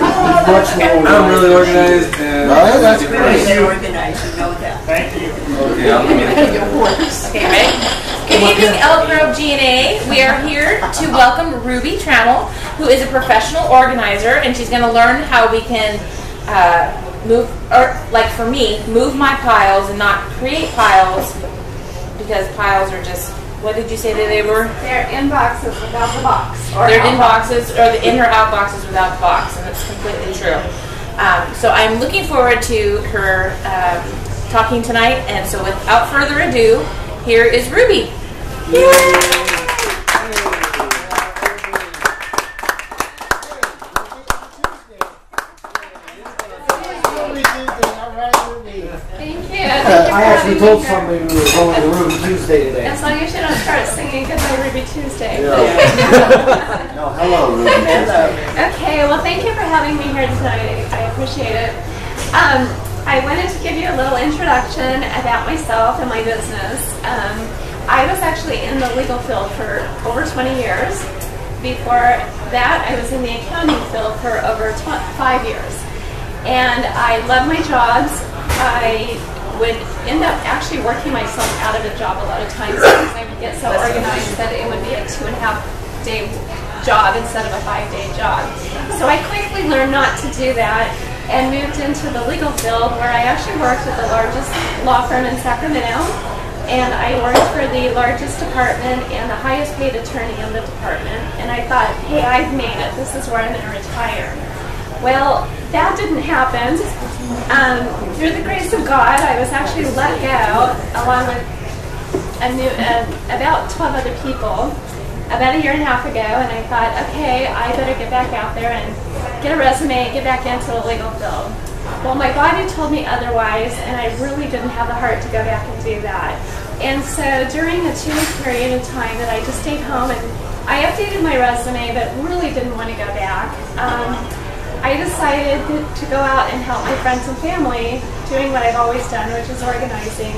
much more. I'm really organized. And that's great. Really organized, you know that. Thank you. Okay, I'll give you that. Okay, ready? Good evening, Elk Grove GNA. We are here to welcome Ruby Trammel, who is a professional organizer, and she's going to learn how we can move, or like for me, move my piles and not create piles, because piles are just, what did you say that they were? They're in boxes without the box. They're in boxes, or the in or out boxes without the box, and it's completely true. So I'm looking forward to her talking tonight, and so without further ado, here is Ruby. Yay! I actually told somebody we were going to Ruby Tuesday today. As long as you don't start singing Goodbye Ruby Tuesday. Yeah. No, hello, Ruby. Hello. Okay, well thank you for having me here tonight. I appreciate it. I wanted to give you a little introduction about myself and my business. I was actually in the legal field for over 20 years. Before that, I was in the accounting field for over 5 years. And I love my jobs. I would end up actually working myself out of a job a lot of times because I would get so organized that it would be a 2.5-day job instead of a 5-day job. So I quickly learned not to do that and moved into the legal field, where I actually worked at the largest law firm in Sacramento, and I worked for the largest department and the highest paid attorney in the department, and I thought, hey, I've made it. This is where I'm going to retire. Well, that didn't happen. Through the grace of God, I was actually let go along with about 12 other people about 1.5 years ago, and I thought, okay, I better get back out there and get a resume and get back into the legal field. Well, my body told me otherwise, and I really didn't have the heart to go back and do that. And so during a 2-week period of time that I just stayed home, and I updated my resume, but really didn't want to go back. I decided to go out and help my friends and family doing what I've always done, which is organizing.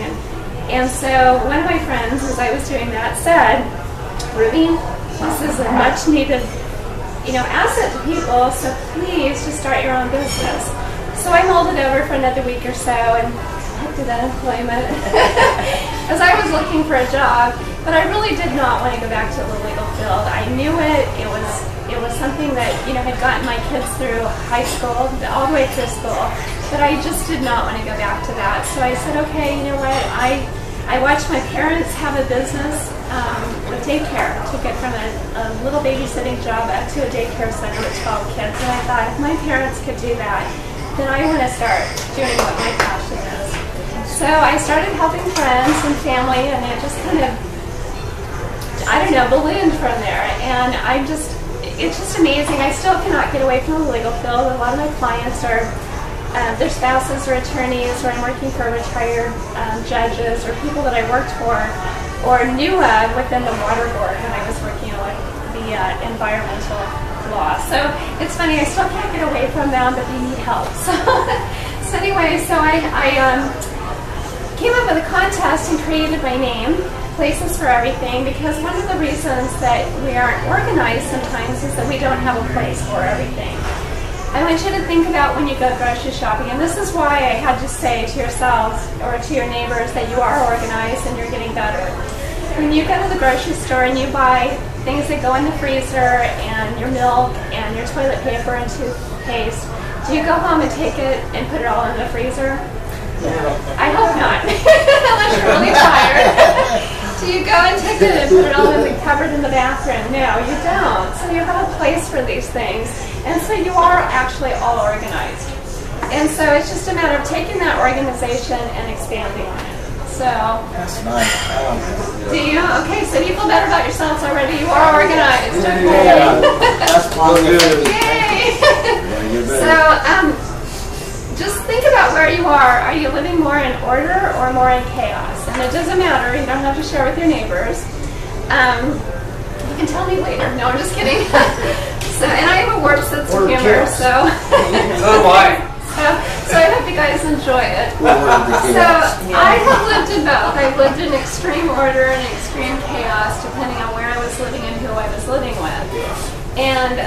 And so one of my friends, as I was doing that, said, Ruby, this is a much needed asset to people, so please just start your own business. So I mulled it over for another week or so and did unemployment as I was looking for a job, but I really did not want to go back to the legal field. I knew it. It was something that had gotten my kids through high school, all the way through school, but I just did not want to go back to that. So I said, okay, you know what? I watched my parents have a business with daycare. Took it from a little babysitting job up to a daycare center with 12 kids, and I thought, if my parents could do that, then I want to start doing what my passion is. So I started helping friends and family, and it just kind of, ballooned from there. And it's just amazing. I still cannot get away from the legal field. A lot of my clients are their spouses or attorneys, or I'm working for retired judges or people that I worked for or knew of within the water board when I was working on the environmental law. So it's funny, I still can't get away from them, but they need help. So anyway, I came up with a contest and created my name, Places for Everything, because one of the reasons that we aren't organized sometimes is that we don't have a place for everything. I want you to think about when you go grocery shopping, and this is why I had to say to yourselves or to your neighbors that you are organized and you're getting better. When you go to the grocery store and you buy things that go in the freezer and your milk and your toilet paper and toothpaste, do you go home and take it and put it all in the freezer? I hope not, unless you're really tired. Do you go and take it and put it all in the cupboard in the bathroom? No, you don't. So you have a place for these things. And so you are actually all organized. And so it's just a matter of taking that organization and expanding on it. So, That's nice. do you? Okay, so you feel better about yourselves already. You are organized. Okay. Yeah, that's positive. Yay! So, just think about where you are. Are you living more in order or more in chaos? And it doesn't matter. You don't have to share with your neighbors. You can tell me later. No, I'm just kidding. And I have a warped sense of humor, so. So do I. So I hope you guys enjoy it. So I have lived in both. I've lived in extreme order and extreme chaos, depending on where I was living and who I was living with. And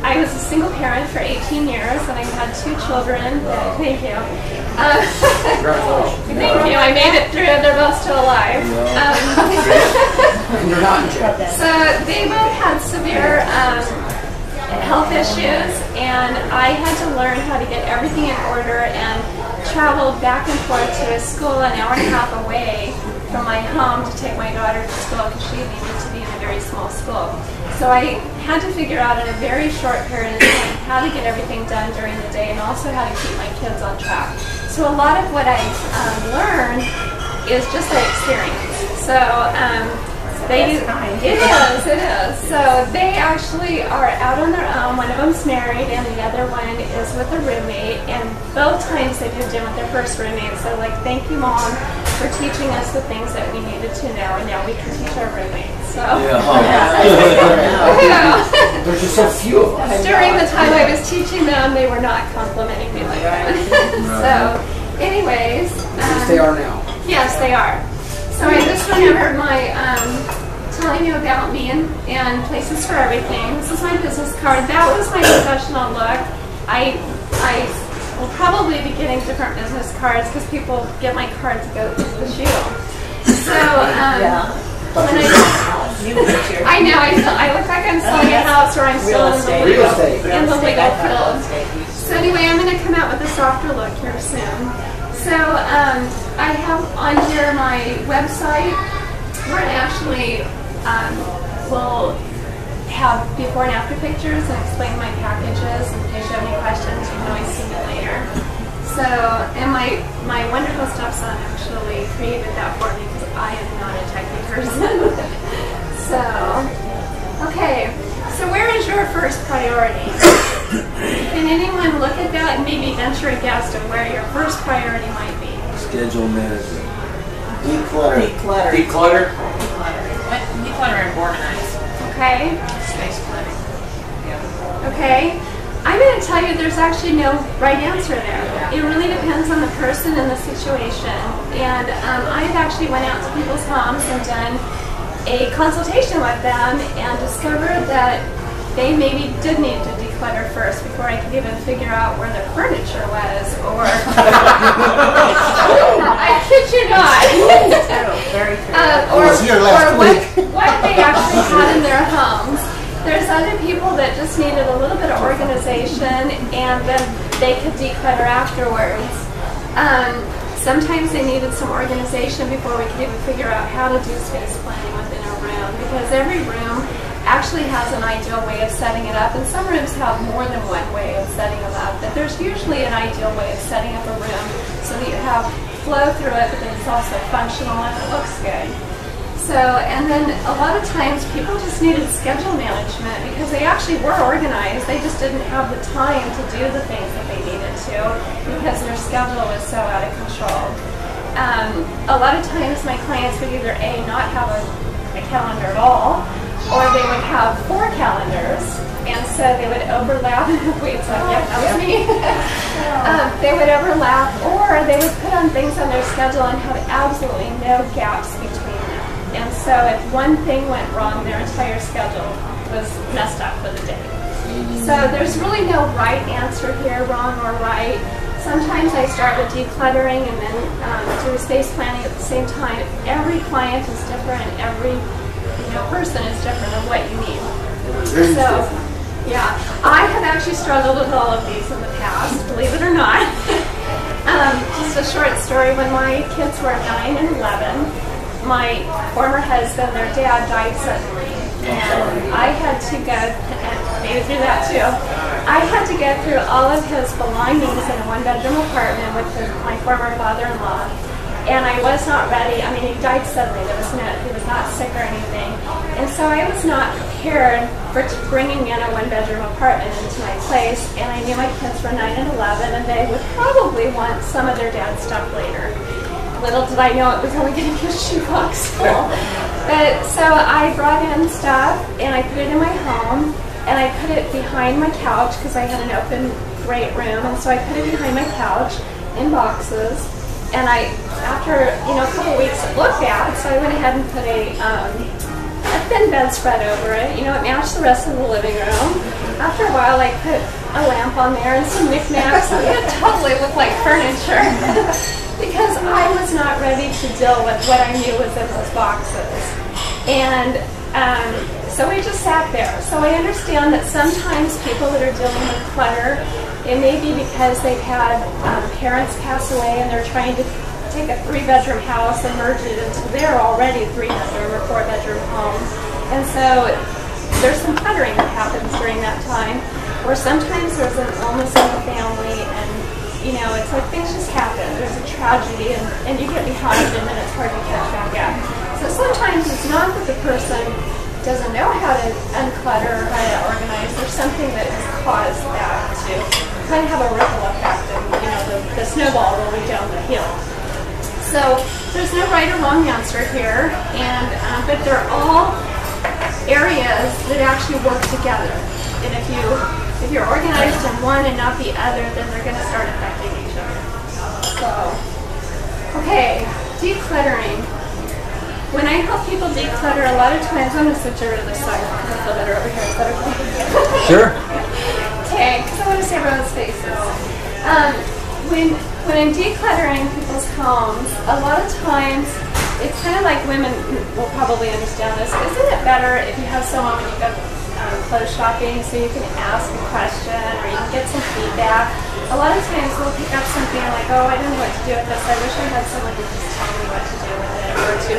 I was a single parent for 18 years, and I had 2 children. Thank you. Congratulations. Thank you. I made it through. They're both still alive. You're not in jail. So they both had severe health issues, and I had to learn how to get everything in order and travel back and forth to a school an hour and a half away from my home to take my daughter to school because she needed to be in a very small school. So I had to figure out in a very short period of time how to get everything done during the day and also how to keep my kids on track. So a lot of what I learned is just by experience. So it is. So they actually are out on their own. One of them's married and the other one is with a roommate. And both times they moved in with their first roommate. So like, thank you, Mom, for teaching us the things that we needed to know, and now we can teach our roommates. So There's just so few of us. during the time I was teaching them, they were not complimenting me like that. So anyways. Yes, they are now. Yes, they are. So I just remembered my telling you about me and places for everything. This is my business card. That was my professional look. I will probably be getting different business cards because people get my card to go to the shoe. So I know I look like I'm selling a house or I'm still in the legal field. So anyway, I'm going to come out with a softer look here soon. So I have on here my website where it actually will have before and after pictures and explain my packages. In case you have any questions, you can always see me later. So, and my wonderful stepson actually created that for me because I am not a techie person. So, okay. So where is your first priority? Can anyone look at that and maybe venture a guess of where your first priority might be? Schedule management. Declutter. Declutter and organize. Okay. Space clutter. Okay. I'm going to tell you there's actually no right answer there. It really depends on the person and the situation. And I've actually went out to people's homes and done a consultation with them and discovered that they maybe did need to declutter first before I could even figure out where their furniture was, or I kid you not. Or what they actually had in their homes. There's other people that just needed a little bit of organization and then they could declutter afterwards. Sometimes they needed some organization before we could even figure out how to do space planning within a room, because every room actually has an ideal way of setting it up, and some rooms have more than one way of setting them up, but there's usually an ideal way of setting up a room so that you have flow through it, but then it's also functional and it looks good. So, and then a lot of times people just needed schedule management because they actually were organized, they just didn't have the time to do the things that they needed to because their schedule was so out of control. A lot of times my clients would either A, not have a calendar at all, or they would have 4 calendars, and so they would overlap. Wait, so yeah, that was me. They would overlap, or they would put on things on their schedule and have absolutely no gaps between them. And so if one thing went wrong, their entire schedule was messed up for the day. So there's really no right answer here, wrong or right. Sometimes I start with decluttering and then do space planning at the same time. Every client is different, and every person is different of what you need. So, yeah, I have actually struggled with all of these in the past, believe it or not. Just a short story, when my kids were 9 and 11, my former husband, their dad, died suddenly. And I had to go, and maybe through that too, I had to go through all of his belongings in a 1-bedroom apartment with my former father-in-law. And I was not ready. I mean, he died suddenly. He was not sick or anything. And so I was not prepared for bringing in a 1-bedroom apartment into my place. And I knew my kids were 9 and 11, and they would probably want some of their dad's stuff later. Little did I know it was only going to be a shoebox full. But so I brought in stuff, and I put it in my home, and I put it behind my couch because I had an open, great room. And so I put it behind my couch in boxes. And after a couple weeks, it looked bad, so I went ahead and put a thin bedspread over it. It matched the rest of the living room. after a while, I put a lamp on there and some knickknacks, and it totally looked like furniture. Because I was not ready to deal with what I knew was in those boxes. And so we just sat there. So I understand that sometimes people that are dealing with clutter, it may be because they've had parents pass away and they're trying to take a 3-bedroom house and merge it into their already 3-bedroom or 4-bedroom home. And so there's some cluttering that happens during that time. Or sometimes there's an illness in the family, and you know, it's like things just happen. There's a tragedy, and you get behind, and then it's hard to catch back up. So sometimes it's not that the person doesn't know how to unclutter or how to organize. There's something that has caused that to kind of have a ripple effect, and you know, the snowball rolling down the hill. So there's no right or wrong answer here, and but they're all areas that actually work together. And if you're organized in one and not the other, then they're going to start affecting each other. So, okay, decluttering. When I help people declutter, a lot of times, I'm going to switch over to this side. I feel better over here. Is that okay? Sure. Okay, because I want to see everyone's faces. When I'm decluttering people's homes, a lot of times, it's kind of like women will probably understand this. Isn't it better if you have someone when you go clothes shopping so you can ask a question or you can get some feedback? A lot of times we'll pick up something like, oh, I don't know what to do with this. I wish I had someone to just tell me what to do with it, or to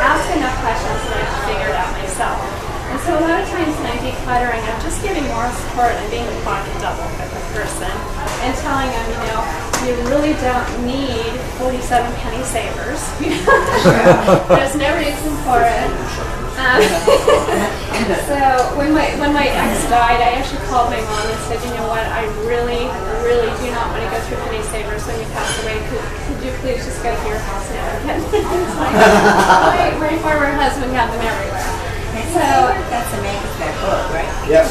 ask enough questions that I can figure it out myself. And so a lot of times when I'm decluttering, I'm just giving more support and being the pocket double with the person and telling them, you know, you really don't need 47 penny savers. There's no reason for it. So when my ex died, I actually called my mom and said, you know what, I really do not want to go through penny savers when you pass away. Could you please just go to your house now and get things like that? My former husband had them everywhere. So that's the name of that book, right? Yes.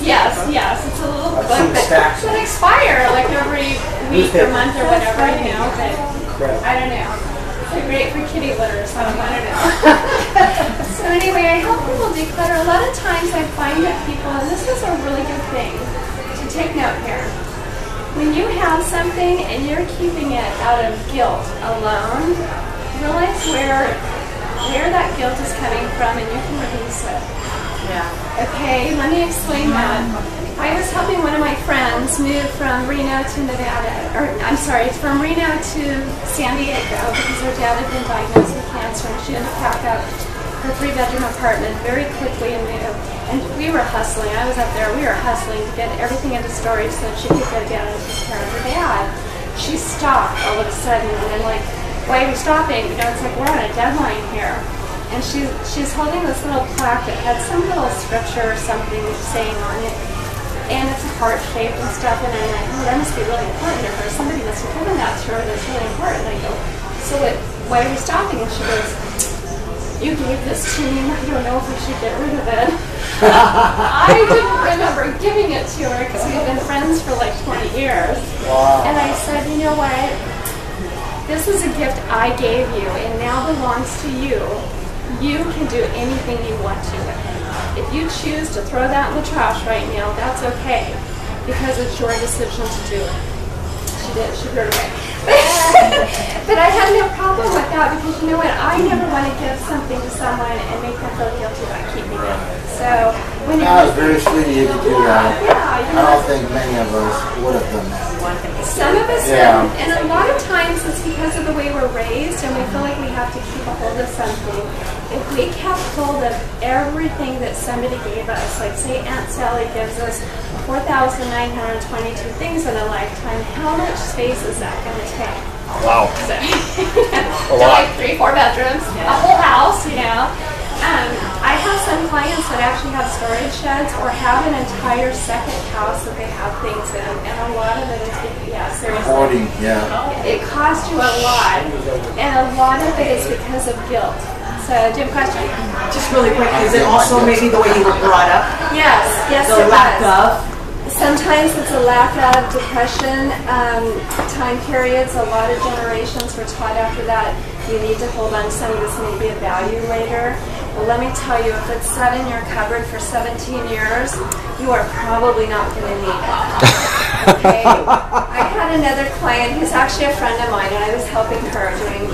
yes, it's a little book that expire like every week or month or whatever, you know, but I don't know. It's great for kitty litter, so I don't know. So anyway, I help people declutter. A lot of times I find that people, and this is a really good thing to take note here, when you have something and you're keeping it out of guilt alone, realize where that guilt is coming from and you can release it. Yeah. Okay, let me explain that. I was helping one of my friends move from Reno to Nevada, or I'm sorry, from Reno to San Diego because her dad had been diagnosed with cancer and she had to pack up her 3-bedroom apartment very quickly and move. And we were hustling. I was up there. We were hustling to get everything into storage so that she could go down and take care of her dad. She stopped all of a sudden, and I'm like, why are we stopping? You know, it's like we're on a deadline here. And she's holding this little plaque that had some little scripture or something saying on it. And it's heart-shaped and stuff. And I'm like, oh, that must be really important to her. Somebody must have given that to her. That's really important. And I go, so why are we stopping? And she goes, you gave this to me. I don't know if we should get rid of it. I didn't remember giving it to her because we've been friends for like 20 years. Wow. And I said, you know what? This is a gift I gave you and now belongs to you. You can do anything you want to with it. If you choose to throw that in the trash right now, that's okay because it's your decision to do it. She did. She threw it away. But I had no problem with that because you know what? I never want to give something to someone and make them feel guilty about keeping it. So when that was very sweet of you to do that. Yeah, I don't think many of us would have done that. Some of us don't, and a lot of times it's because of the way we're raised and we feel like we have to keep a hold of something. If we kept hold of everything that somebody gave us, like say Aunt Sally gives us 4,922 things in a lifetime, how much space is that going to take? Wow. So, like 3-4 bedrooms, a whole house, you know. I have some clients that actually have storage sheds or have an entire second house that they have things in, and a lot of it is, yeah, seriously. Hoarding, yeah. It costs you a lot, and a lot of it is because of guilt. So, do you have a question? Just really quick, is it also maybe the way you were brought up? Yes, The it lack does. of? Sometimes it's a lack of depression time periods. A lot of generations were taught after that you need to hold on to something that's maybe a value later. Well, let me tell you, if it's set in your cupboard for 17 years, you are probably not going to need it. Okay? I had another client who's actually a friend of mine, and I was helping her during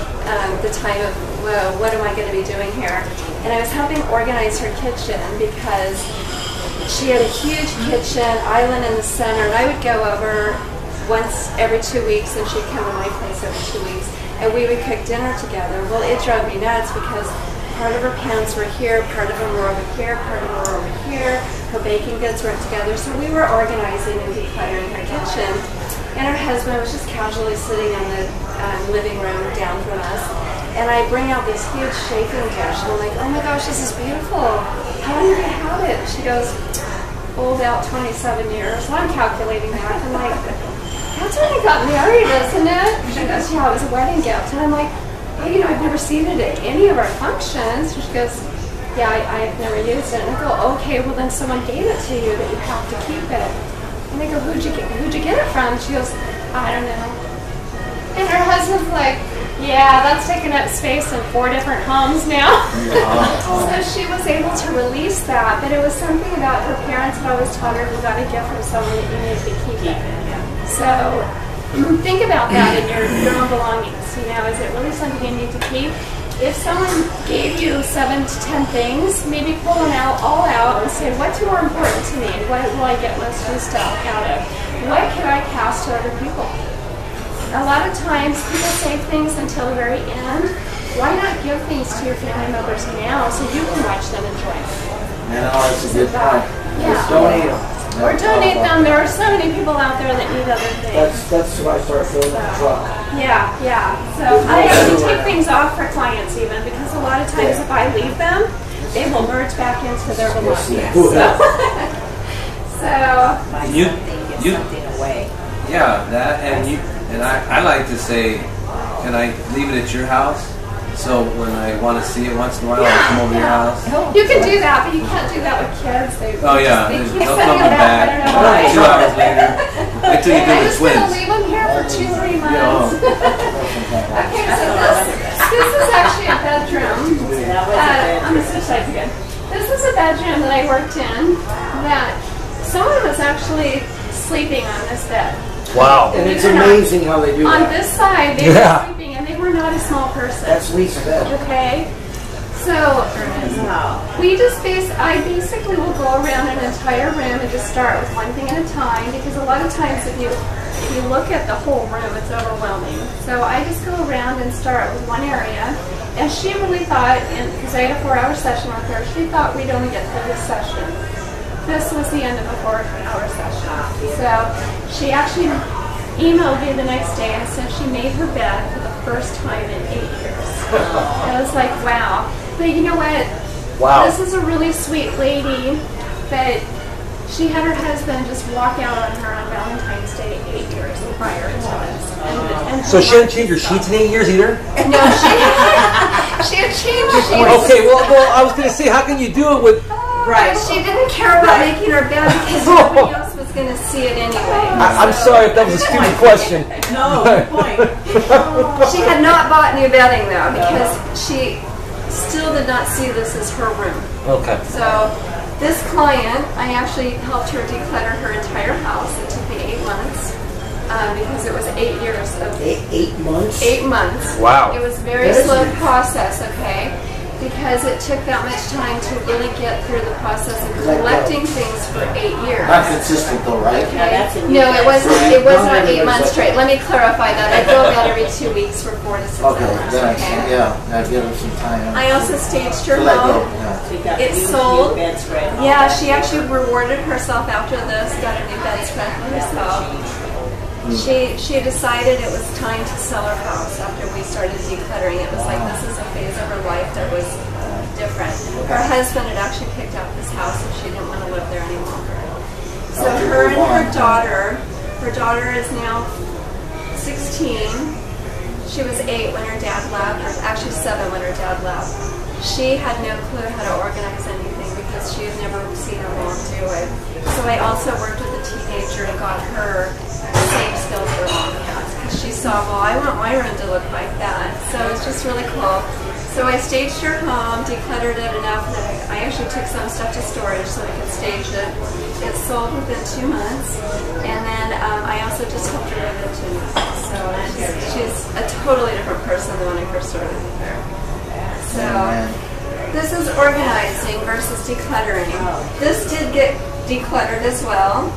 the time of, well, what am I going to be doing here? And I was helping organize her kitchen because she had a huge kitchen, island in the center, and I would go over once every 2 weeks, and she'd come to my place every 2 weeks, and we would cook dinner together. Well, it drove me nuts because part of her pans were here, part of them were over here, part of them were over here. Her baking goods weren't together, so we were organizing and decluttering her kitchen. And her husband was just casually sitting in the living room down from us. And I bring out this huge chafing dish, and I'm like, oh my gosh, this is beautiful. How long have you had it? She goes, oh, about 27 years. So I'm calculating that. I'm like, that's when I got married, isn't it? She goes, yeah, it was a wedding gift. And I'm like, hey, I've never seen it at any of our functions. She goes, yeah, I've never used it. And I go, okay, well then someone gave it to you that you have to keep it. And I go, who'd you get it from? She goes, I don't know. And her husband's like, yeah, that's taking up space in 4 different homes now. So she was able to release that, but it was something about her parents had always taught her, you got a gift from someone that you need to keep it. So think about that in your own belongings. You know, is it really something you need to keep? If someone gave you 7 to 10 things, maybe pull them all out and say, what's more important to me? What will I get most use out of? What can I pass to other people? A lot of times people save things until the very end. Why not give things to your family members now so you can watch them enjoy it? Yeah, that's a good point. Yeah. Just donate them. Or donate them. There are so many people out there that need other things. That's why I started filling the truck. Yeah, yeah. So I actually take things off for clients even because a lot of times if I leave them, they will merge back into their belongings. So You away. Yeah, that and I like to say, can I leave it at your house? So when I want to see it once in a while, I'll come over to your house. You can do that, but you can't do that with kids. Oh yeah, They keep they'll sending come it back. I don't know why. 2 hours later. I took it to I'm the just going to twins. leave them here for 2-3 months. Okay, so this is actually a bedroom. I'm going to switch sides again. This is a bedroom that I worked in that someone was actually sleeping on this bed. Wow. And it's amazing how they do On that. this side, they were sleeping, and they were not a small person. That's Lee's bed. Okay? So, I basically will go around an entire room and just start with one thing at a time, because a lot of times if you look at the whole room, it's overwhelming. So I just go around and start with one area, and she really thought, because I had a 4-hour session with her, she thought we'd only get through this session. This was the end of a 4-hour session. So she actually emailed me the next day and said she made her bed for the first time in 8 years. I was like, wow. But you know what? Wow. This is a really sweet lady, but she had her husband just walk out on her on Valentine's Day 8 years prior to this. And So she hadn't changed her sheets in 8 years either? no, she had changed sheets. Okay, well, I was going to say, how can you do it with... Right. She didn't care about making her bed because nobody else was going to see it anyway. I'm sorry if that was a stupid question. No, good point. She had not bought new bedding though because she still did not see this as her room. Okay. So this client, I actually helped her declutter her entire house. It took me 8 months because it was 8 years of 8 months? 8 months. Wow. It was a very slow process, okay? Because it took that much time to really get through the process of collecting things for 8 years. Not consistent though, right? Okay. No, it wasn't. It was not 8 months straight. Let me clarify that. I go about every 2 weeks for 4 to 6 Okay, hours. then Okay. yeah, give her some time. I also staged her To let go, home. yeah. It sold. Yeah, she actually rewarded herself after this. Got a new bedspread for herself. She decided it was time to sell her house after we started decluttering. It was like this is a phase of her life that was different. Her husband had actually picked up this house and she didn't want to live there any longer. So her and her daughter is now 16. She was 8 when her dad left, or actually 7 when her dad left. She had no clue how to organize anything because she had never seen her mom do it. So I also worked with a teenager and got her the same skills her mom had. Because she saw, well, I want my room to look like that. So it's just really cool. So I staged her home, decluttered it enough that I actually took some stuff to storage so I could stage it. It sold within 2 months, and then I also just helped her live it 2 months. So she's a totally different person than when I first started with her. So this is organizing versus decluttering. This did get decluttered as well.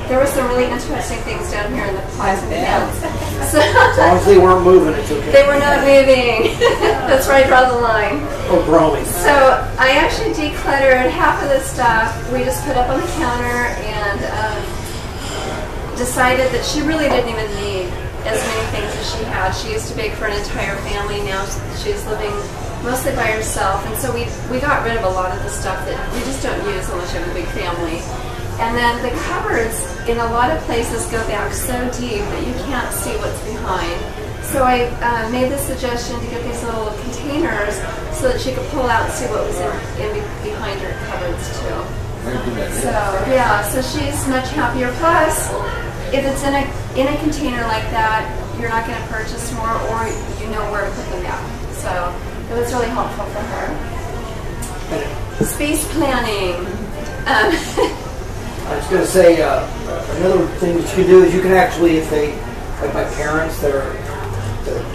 There were some really interesting things down here in the plaza. So, As long as they weren't moving, it's okay. they were not moving. That's where I draw the line. Or growing. So I actually decluttered half of the stuff. We just put up on the counter and decided that she really didn't even need as many things as she had. She used to bake for an entire family. Now she's living mostly by herself. And so we got rid of a lot of the stuff that we just don't use unless you have a big family. And then the cupboards in a lot of places go back so deep that you can't see what's behind. So I made the suggestion to get these little containers so that she could pull out and see what was in behind her cupboards too. So yeah, so she's much happier. Plus, if it's in a container like that, you're not going to purchase more, or you know where to put them down. So it was really helpful for her. Space planning. I was going to say, another thing that you can do is you can actually, if they, like my parents, they're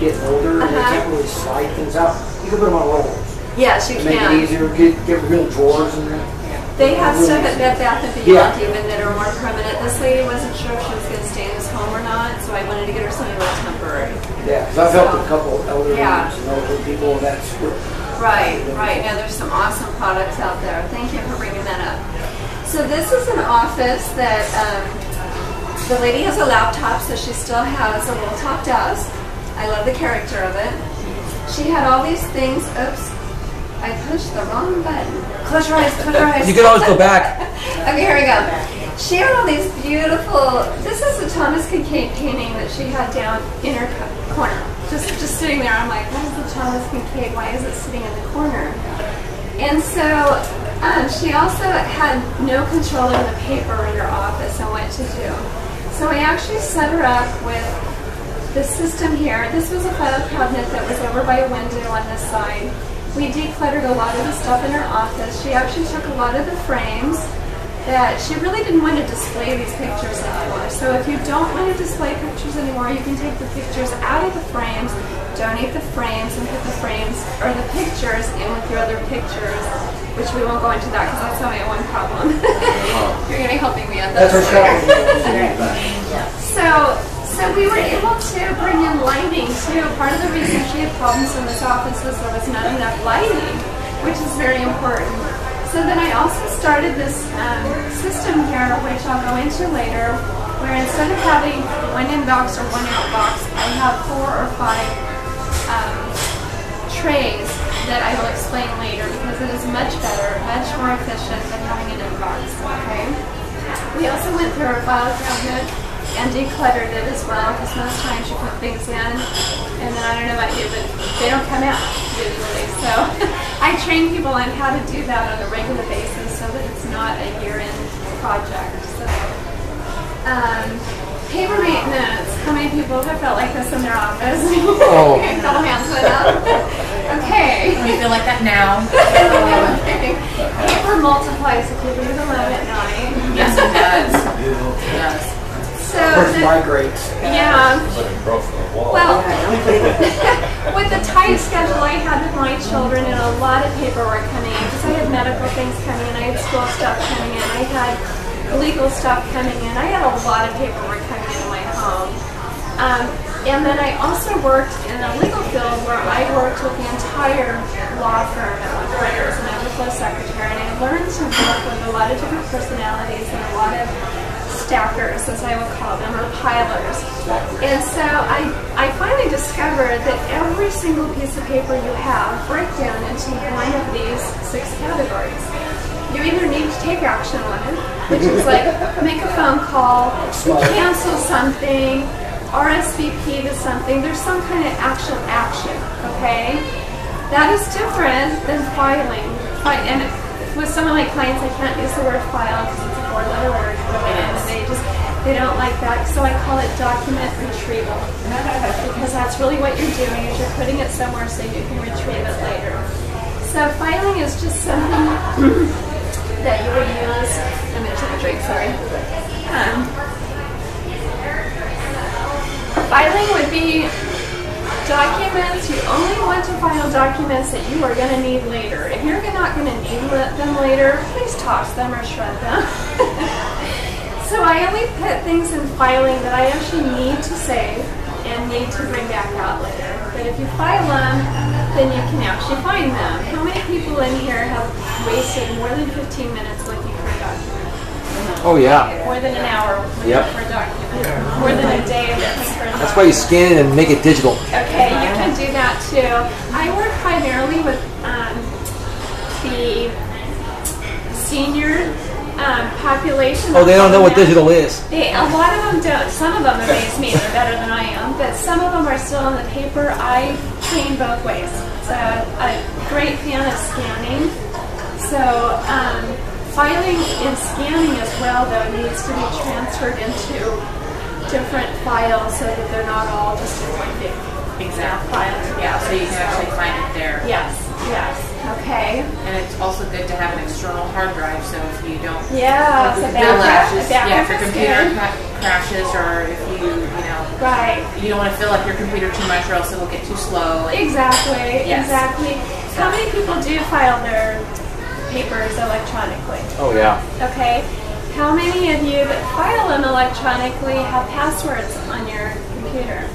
getting older and they can't really slide things out, you can put them on rolls. Yes, you Make can. it easier, get real drawers in there. They have stuff at Bed Bath & Beyond even that are more permanent. This lady wasn't sure if she was going to stay in this home or not, so I wanted to get her something more temporary. Yeah, because I've helped a couple elderly Yeah. and elderly people, and that's good. Right. Now there's some awesome products out there. Thank you for bringing that up. So this is an office that the lady has a laptop, so she still has a little top desk. I love the character of it. She had all these things. Oops, I pushed the wrong button. Close your eyes, close your eyes. You can always go back. Okay, here we go. She had all these beautiful, this is a Thomas Kincaid painting that she had down in her corner. Just sitting there, I'm like, what is the Thomas Kincaid? Why is it sitting in the corner? And so she also had no control over the paper in her office and what to do. So I actually set her up with this system here. This was a file cabinet that was over by a window on this side. We decluttered a lot of the stuff in her office. She actually took a lot of the frames that she really didn't want to display these pictures anymore. So if you don't want to display pictures anymore, you can take the pictures out of the frames, donate the frames, and put the frames or the pictures in with your other pictures, which we won't go into that because that's only one problem. You're going to be helping me on that. That's our So we were able to bring in lighting too. Part of the reason she had problems in this office was there was not enough lighting, which is very important. So then I also started this system here, which I'll go into later, where instead of having one in box or one out box, I have 4 or 5 trays that I will explain later because it is much better, much more efficient than having an in-box, okay? We also went through our file cabinet and decluttered it as well because most times you put things in and then I don't know about you, but they don't come out usually. So I train people on how to do that on a regular basis so that it's not a year-end project. So, paper maintenance. How many people have felt like this in their office? Oh. A couple hands went up. Okay. Do you feel like that now? Paper multiplies if you leave it alone at night. Yes, it does. Yes. So migrates. yeah. Well, with the tight schedule I had with my children and a lot of paperwork coming in, because I had medical things coming in, I had school stuff coming in, I had legal stuff coming in, I had a lot of paperwork coming into my home. And then I also worked in a legal field where I worked with the entire law firm at one point as an overflow secretary, and I learned to work with a lot of different personalities and a lot of stackers, as I would call them, or pilers. And so I finally discovered that every single piece of paper you have break down into one of these 6 categories. You either need to take action on it, which is like make a phone call, cancel something, RSVP to something. There's some kind of actual action, okay? That is different than filing. And with some of my clients, I can't use the word file because it's a 4-letter word, and they just They don't like that, so I call it document retrieval. Because that's really what you're doing, is you're putting it somewhere so you can retrieve it later. So filing is just something that you would use. I'm going to take a drink, sorry. Filing would be documents. You only want to file documents that you are going to need later. If you're not going to need them later, please toss them or shred them. So I only put things in filing that I actually need to save and need to bring back out later. But if you file them, then you can actually find them. How many people in here have wasted more than 15 minutes looking for a document? Oh yeah. More than an hour looking for a document. More than a day looking for a document. That's why you scan it and make it digital. Okay, you can do that too. I work primarily with the senior population. Oh, they don't know what digital is. A lot of them don't. Some of them amaze me. They're better than I am. But some of them are still on the paper. I train both ways. So a great fan of scanning. So filing and scanning as well, though, needs to be transferred into different files so that they're not all just in one big file. Yeah, so you can actually find it there. Yes, yes. Okay. And it's also good to have an external hard drive, so if you don't... Yeah, if so if your computer crashes, or if you know... Right. You don't want to fill up your computer too much, or else it will get too slow. Exactly, Yes. exactly. How many people do file their papers electronically? Oh yeah. Okay. How many of you that file them electronically have passwords on your computer?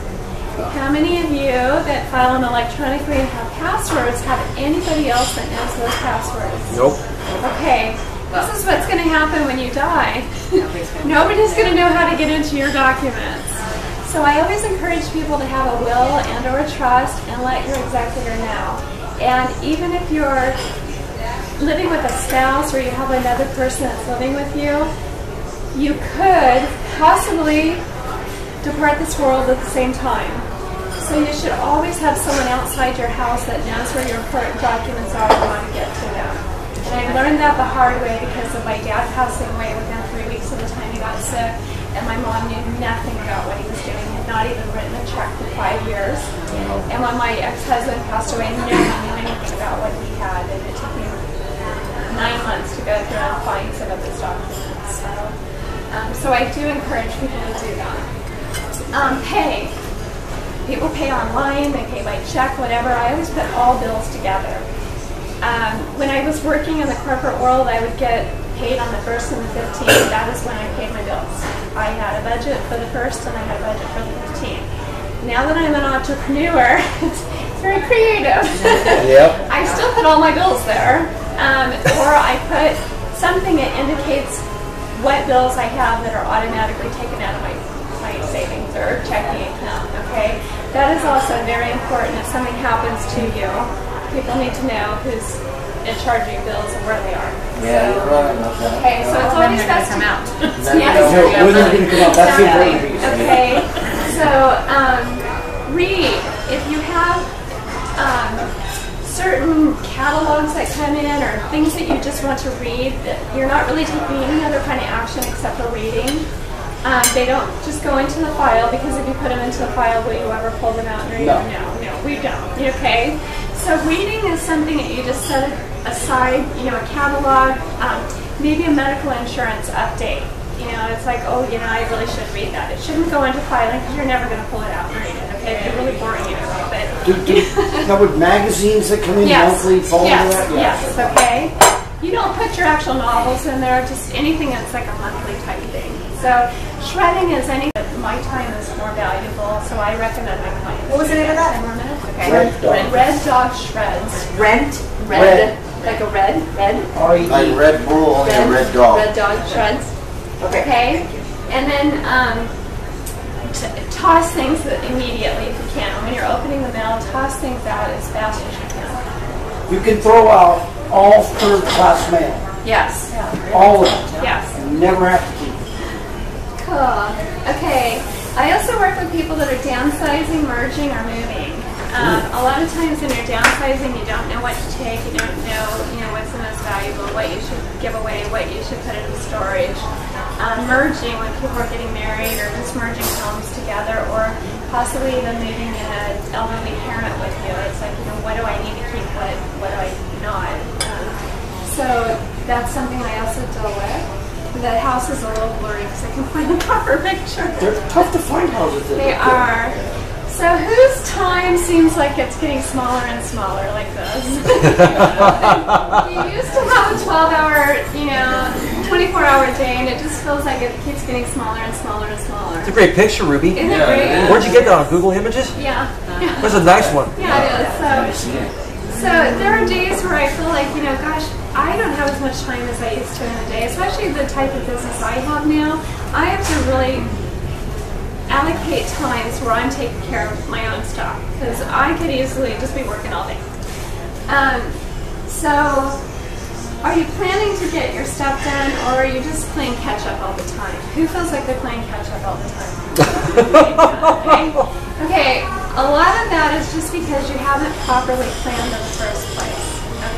How many of you that file them electronically and have passwords have anybody else that knows those passwords? Nope. Okay. This is what's going to happen when you die. Nobody's going to know how to get into your documents. So I always encourage people to have a will and or a trust and let your executor know. And even if you're living with a spouse or you have another person that's living with you, you could possibly depart this world at the same time. So you should always have someone outside your house that knows where your important documents are and want to get to them. And I learned that the hard way because of my dad passing away within 3 weeks of the time he got sick, and my mom knew nothing about what he was doing, had not even written a check for 5 years. And when my ex-husband passed away, no one knew anything about what he had, and it took me 9 months to go through and find some of his documents. So I do encourage people to do that. Pay. People pay online, they pay by check, whatever. I always put all bills together. When I was working in the corporate world, I would get paid on the 1st and the 15th. That is when I paid my bills. I had a budget for the 1st and I had a budget for the 15th. Now that I'm an entrepreneur, it's very creative. Yep. I still put all my bills there. Or I put something that indicates what bills I have that are automatically taken out of my savings or checking account, okay? That is also very important. If something happens to you, people need to know who's in charge of your bills and where they are. Yeah, you're right about that. Okay, so it's Then always they're going to best come to... out. Yes. No, when they're going to come out, that's the important piece. Okay, so read. If you have certain catalogs that come in or things that you just want to read, that you're not really taking any other kind of action except for reading. They don't just go into the file, because if you put them into the file, will you ever pull them out and read them? No, we don't. Okay? So reading is something that you just set aside, a catalog, maybe a medical insurance update. It's like, oh, I really should read that. It shouldn't go into filing because you're never going to pull it out and read it, okay? They're really boring anyway, but... Now would magazines that come in monthly fall into that? Yes, okay. You don't put your actual novels in there, just anything that's like a monthly type thing. So shredding is anything. My time is more valuable, so I recommend my clients. What was the name of that? 10 more minutes? Okay. Red Red Dog Dog. Shreds. Red. Like a red. R-E-D. Like Red Bull, only a red dog. Red Dog Shreds. Okay. Okay. And then toss things immediately if you can. When you're opening the mail, toss things out as fast as you can. You can throw out all third-class mail. Yes. All of it. Yes. You never have to keep it. Cool. Okay. I also work with people that are downsizing, merging, or moving. A lot of times when you're downsizing, you don't know what to take. You don't know, what's the most valuable, what you should give away, what you should put into storage. merging when people are getting married, or just merging homes together, or possibly even moving in an elderly parent with you. It's like, what do I need to keep, what do I not? So that's something I also deal with. The house is a little blurry because I can find the proper picture. They're tough to find houses. They are. So whose time seems like it's getting smaller and smaller like this? You used to have a 12-hour, 24-hour day, and it just feels like it keeps getting smaller and smaller and smaller. It's a great picture, Ruby. Isn't it great? Where'd you get that on Google Images? Yeah. That's a nice one. Yeah, it is. So there are days where I feel like, gosh, I don't have as much time as I used to in a day, especially the type of business I have now. I have to really allocate times where I'm taking care of my own stuff, because I could easily just be working all day. So are you planning to get your stuff done, or are you just playing catch up all the time? Who feels like they're playing catch up all the time? Okay, a lot of that is just because you haven't properly planned in the first place,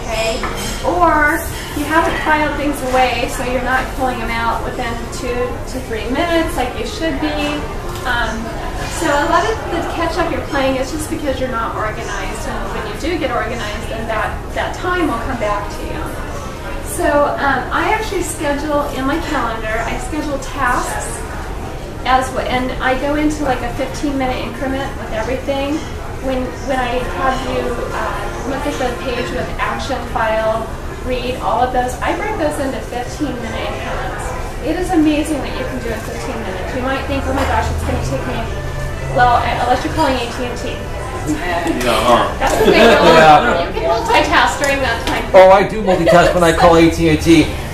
okay? Or you haven't filed things away, so you're not pulling them out within 2 to 3 minutes like you should be. So a lot of the catch-up you're playing is just because you're not organized, and when you do get organized, then that time will come back to you. So I actually schedule in my calendar, I schedule tasks, and I go into like a 15-minute increment with everything. When I have you look at the page with action, file, read, all of those, I break those into 15-minute increments. It is amazing what you can do in 15 minutes. You might think, oh my gosh, it's going to take me, well, unless you're calling AT&T. That's the big deal. You can multitask during that time. Oh, I do multitask when I call AT&T.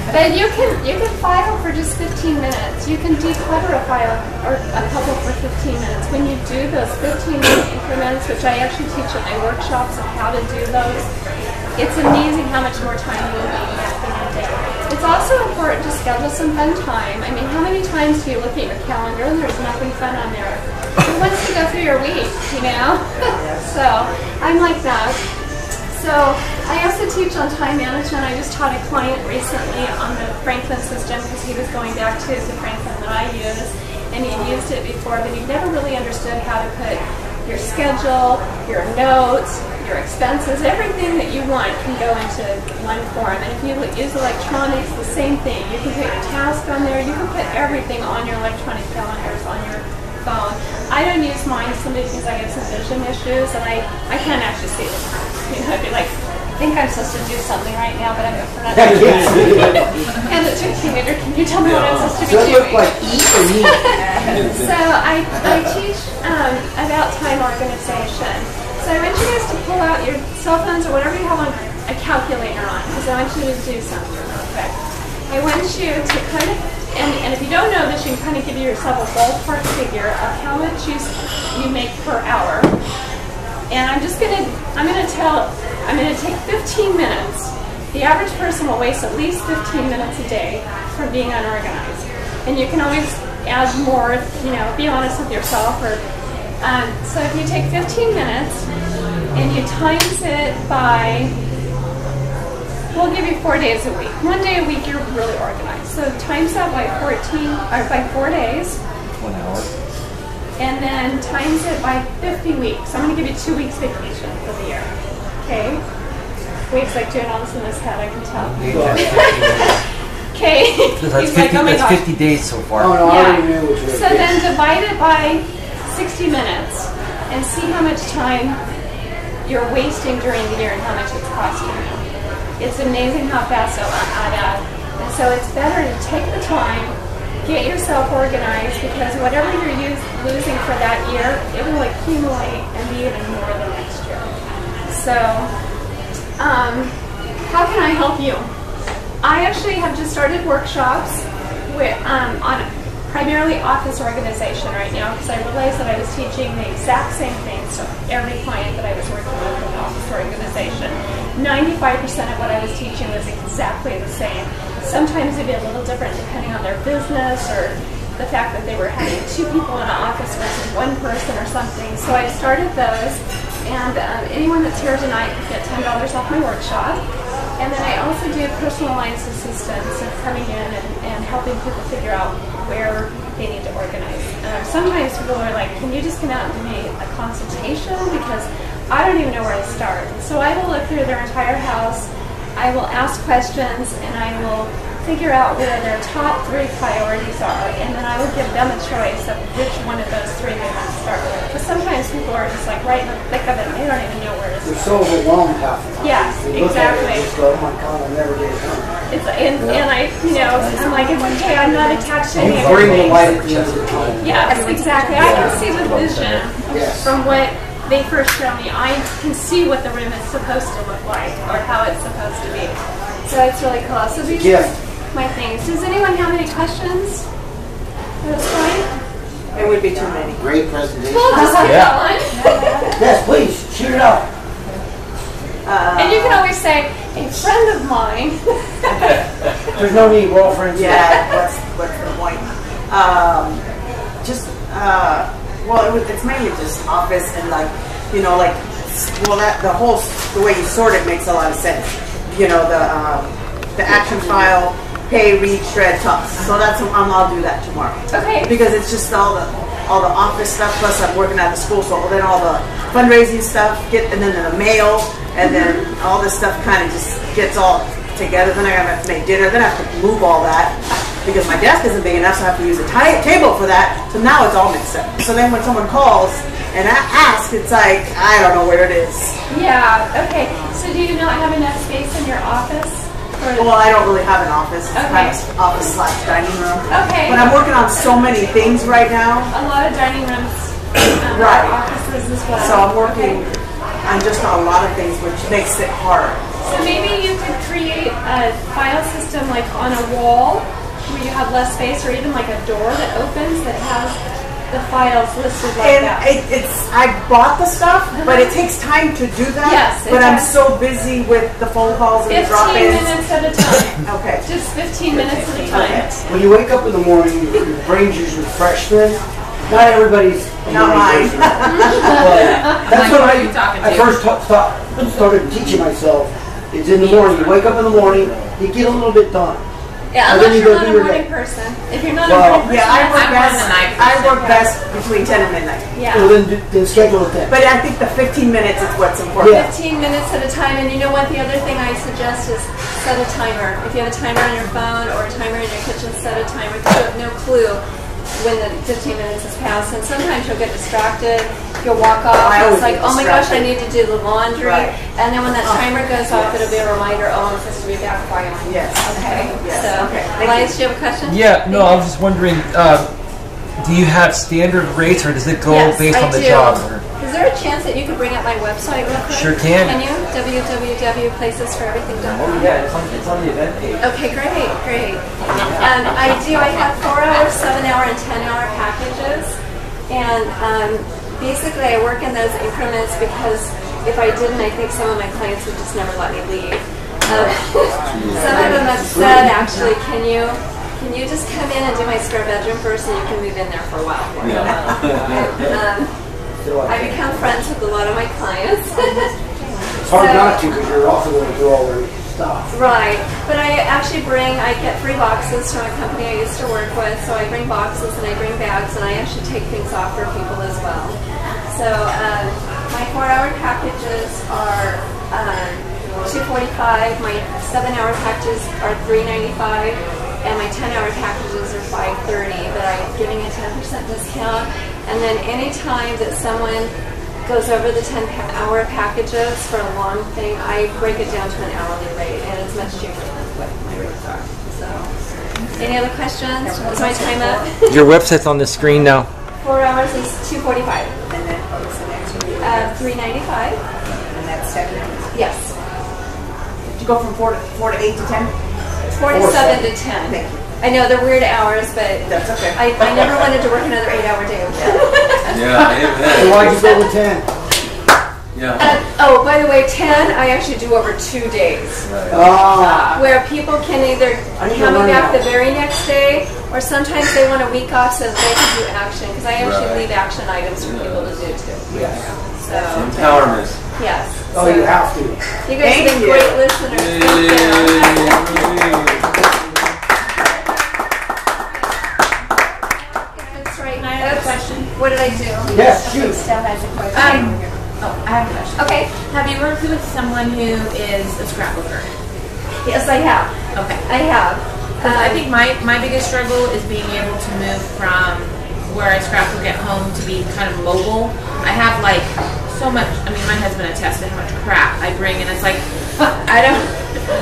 But you can file for just 15 minutes. You can declutter a file or a couple for 15 minutes. When you do those 15-minute increments, which I actually teach at my workshops of how to do those, it's amazing how much more time you will be back in your day. It's also important to schedule some fun time. I mean, how many times do you look at your calendar and there's nothing fun on there? Who wants to go through your week, So I'm like that. So I also teach on time management. I just taught a client recently on the Franklin system because he was going back to the Franklin that I use, and he used it before, but he never really understood how to put your schedule, your notes, your expenses, everything that you want can go into one form. And if you use electronics, the same thing. You can put your task on there. You can put everything on your electronic calendars, on your phone. I don't use mine simply because I have some vision issues and I can't actually see the time. I'd be like, I think I'm supposed to do something right now, but I'm not doing it. And the teenager, can you tell me what I'm supposed to be doing? Does it look like eat or eat? So I teach about time organization. So I want you guys to pull out your cell phones or whatever you have on a calculator on, because I want you to do something real quick. I want you to kind of, and if you don't know this, you can kind of give yourself a ballpark figure of how much you make per hour. And I'm going to take 15 minutes. The average person will waste at least 15 minutes a day from being unorganized. And you can always add more, be honest with yourself. So if you take 15 minutes and you times it by, we'll give you 4 days a week. 1 day a week you're really organized. So times that by 4 days. 1 hour. And then times it by 50 weeks. I'm going to give you 2 weeks vacation for the year. Okay? Wade's like doing all this in his head, I can tell. Okay. That's 50 days so far. Oh, no, I already knew what you were So then divide it by 60 minutes and see how much time you're wasting during the year and how much it's costing you. It's amazing how fast it'll add up. And so it's better to take the time, get yourself organized, because whatever you're losing for that year, it will accumulate and be even more the next year. So, how can I help you? I actually have just started workshops on primarily office organization right now, because I realized that I was teaching the exact same things to every client that I was working with in office organization. 95% of what I was teaching was exactly the same. Sometimes it'd be a little different depending on their business or the fact that they were having 2 people in an office versus 1 person or something. So I started those, and anyone that's here tonight can get $10 off my workshop. And then I also do personalized assistance of coming in and helping people figure out where they need to organize. Sometimes people are like, can you just come out and do me a consultation? Because I don't even know where to start. So I will look through their entire house, I will ask questions, and I will figure out where their top 3 priorities are, and then I will give them a choice of which one of those 3 they want to start with. Because sometimes people are just like right in the thick of it, and they don't even know where to start. They're so overwhelmed half the time. Yes, They look at it exactly. and just go, oh my God, I'll never get it done. And I, I'm like, it's okay, I'm not attached to any You of bring your the light things. at the end of the tunnel. Yes, exactly. I can see the vision Yes. from what they first show me. I can see what the room is supposed to look like or how it's supposed to be. So it's really cool. So these are my things. Does anyone have any questions at this point? It would be too many. Great presentation. We'll just keep going. Yes, please, shoot it out. And you can always say, a friend of mine. There's no need, we're all friends. Yeah, what's the point? It's mainly just office and the way you sort it makes a lot of sense. The action file, pay, read, shred, toss. So I'll do that tomorrow. Okay. Because it's just all the office stuff. Plus I'm working at the school, so then all the fundraising stuff and then the mail, and then all this stuff kind of just gets all together. Then I have to make dinner. Then I have to move all that because my desk isn't big enough, so I have to use a table for that. So now it's all mixed up. So then when someone calls and I ask, it's like, I don't know where it is. Yeah, okay. So do you not have enough space in your office? Well, I don't really have an office. It's Okay. kind of office / dining room. Okay. But I'm working on so many things right now. A lot of dining rooms Right. are offices as well. So I'm working on just a lot of things, which makes it hard. So maybe you could create a file system like on a wall where you have less space, or even like a door that opens that has the files listed like And that. I bought the stuff, but it takes time to do that. Yes, it but I'm does. so busy with the phone calls and the 15 drop-ins. minutes at a time. Okay. Just 15 minutes at a time. When you wake up in the morning, your brain's usually fresh then. Not everybody's. Not mine. But that's what Who are you talking I to? first started teaching myself. It's in the morning. You wake up in the morning, you get a little bit done. Yeah, And then unless you you're go not do a your morning day. person. If you're not a Well, morning person, Yeah, I work I'm best. on the night I work person. best between 10 and midnight. yeah. Well, then schedule it then. But I think the 15 minutes is what's important. Yeah. 15 minutes at a time, and you know what? The other thing I suggest is set a timer. If you have a timer on your phone or a timer in your kitchen, set a timer because you have no clue when the 15 minutes has passed. And sometimes you'll get distracted. You'll walk off. I And always it's like, get oh my gosh, I distracted. need to do the laundry. Right. And then when that timer goes off, it'll be a reminder. Oh, I'm supposed to be back filing. Yes. Okay. Yes. So, Okay. Thank Elias, do you have a question? Yeah, no, I was just wondering, do you have standard rates or does it go Yes, based I on the do. job? Or? Is there a chance that you could bring up my website real quick? Sure can. Can you? www.placesforeverything.com. Yeah, it's on the event page. Okay, great. And I have 4-hour, 7-hour, and 10-hour packages. And basically I work in those increments because if I didn't, I think some of my clients would just never let me leave. Some of them have said, actually, can you just come in and do my spare bedroom first and you can move in there for a while for me? I become friends with a lot of my clients. It's hard not to because you're also going to do all their stuff. Right, but I get free boxes from a company I used to work with, so I bring boxes and I bring bags and I actually take things off for people as well. So my 4-hour packages are $245, my 7-hour packages are $395, and my 10-hour packages are $530, but I'm giving a 10% discount. And then any time that someone goes over the 10-hour packages for a long thing, I break it down to an hourly rate, and it's much cheaper than what my rates are. So, any other questions? Is my time up? Your website's on the screen now. 4 hours is $245. And then what's the next one? $395. And that's 7 minutes. Yes. Did you go from 4 to 8 to 10? 47 to 10. Thank you. I know they're weird hours, but That's okay. I never wanted to work another 8-hour day. Yeah, So amen. why'd you go with 10? Yeah. Oh, by the way, 10 I actually do over 2 days. Where people can either I need to come learn back that. the very next day, or sometimes they want a week off so that they can do action, because I actually Right. leave action items for people to do too. Yes. So, Empowerment. Yes. Oh, So you have to. You guys have been great listeners. That's right. I have a question. What did I do? Yes, shoot. Steph has a question. I have a question. Okay. Have you worked with someone who is a scrapbooker? Yes, I have. Okay. I have. I think my biggest struggle is being able to move from where I scrapbook at home to be kind of mobile. I have like so much, I mean, my husband attests to how much crap I bring, and it's like, I don't.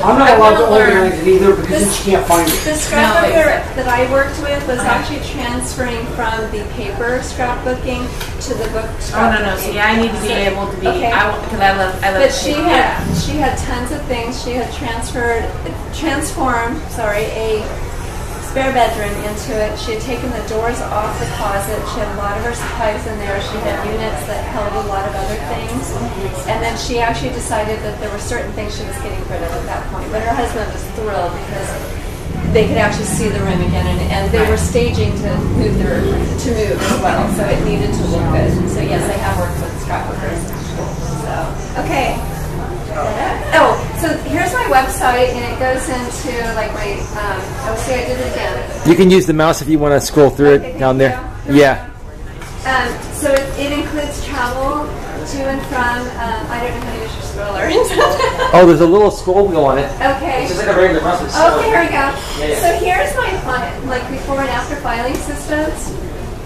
I'm not allowed to organize it either because then she can't find it. The scrapbooker that I worked with was actually transferring from the paper scrapbooking to the book scrapbooking. Oh no! See, I need to be able to be. Okay. Because I love. But she had tons of things. She had transformed a spare bedroom into it. She had taken the doors off the closet. She had a lot of her supplies in there. She had units that held a lot of other things. And then she actually decided that there were certain things she was getting rid of at that point. But her husband was thrilled because they could actually see the room again, and they were staging to move as well. So it needed to look good. So yes, I have worked with scrapbookers. So okay. Oh, so here's my website, and it goes into like my. Oh, see, I did it again. You can use the mouse if you want to scroll through it down there. Yeah. So it includes travel to and from. I don't know how to use your scroller. Oh, there's a little scroll wheel on it. Okay. It's just like a regular mouse. Okay, here we go. Yeah. So here's my like before and after filing systems.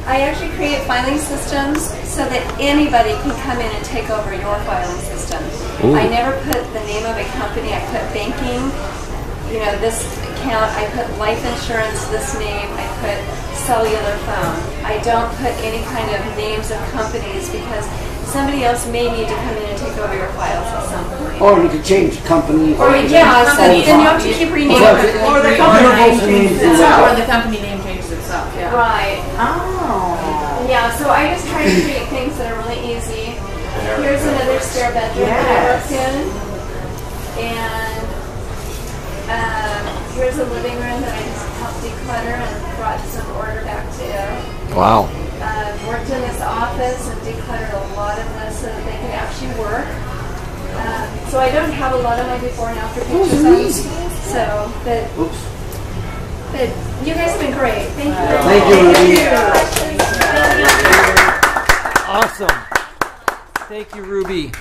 I actually create filing systems so that anybody can come in and take over your filing system. Ooh. I never put the name of a company. I put banking, this account. I put life insurance, this name. I put cellular phone. I don't put any kind of names of companies because somebody else may need to come in and take over your files at some point. Or you could change company. So then you have to keep renaming it. Or the company name changes itself. Or the company name changes itself. Yeah. Right. Oh. Yeah, so I just try to create things that are really easy. Here's another spare bedroom that I worked in. And here's a living room that I just helped declutter and brought some order back to. Wow. Worked in this office and decluttered a lot of this so that they could actually work. So I don't have a lot of my before and after pictures. But you guys have been great. Thank you very much. Thank you, Ruby. Awesome. Thank you, Ruby.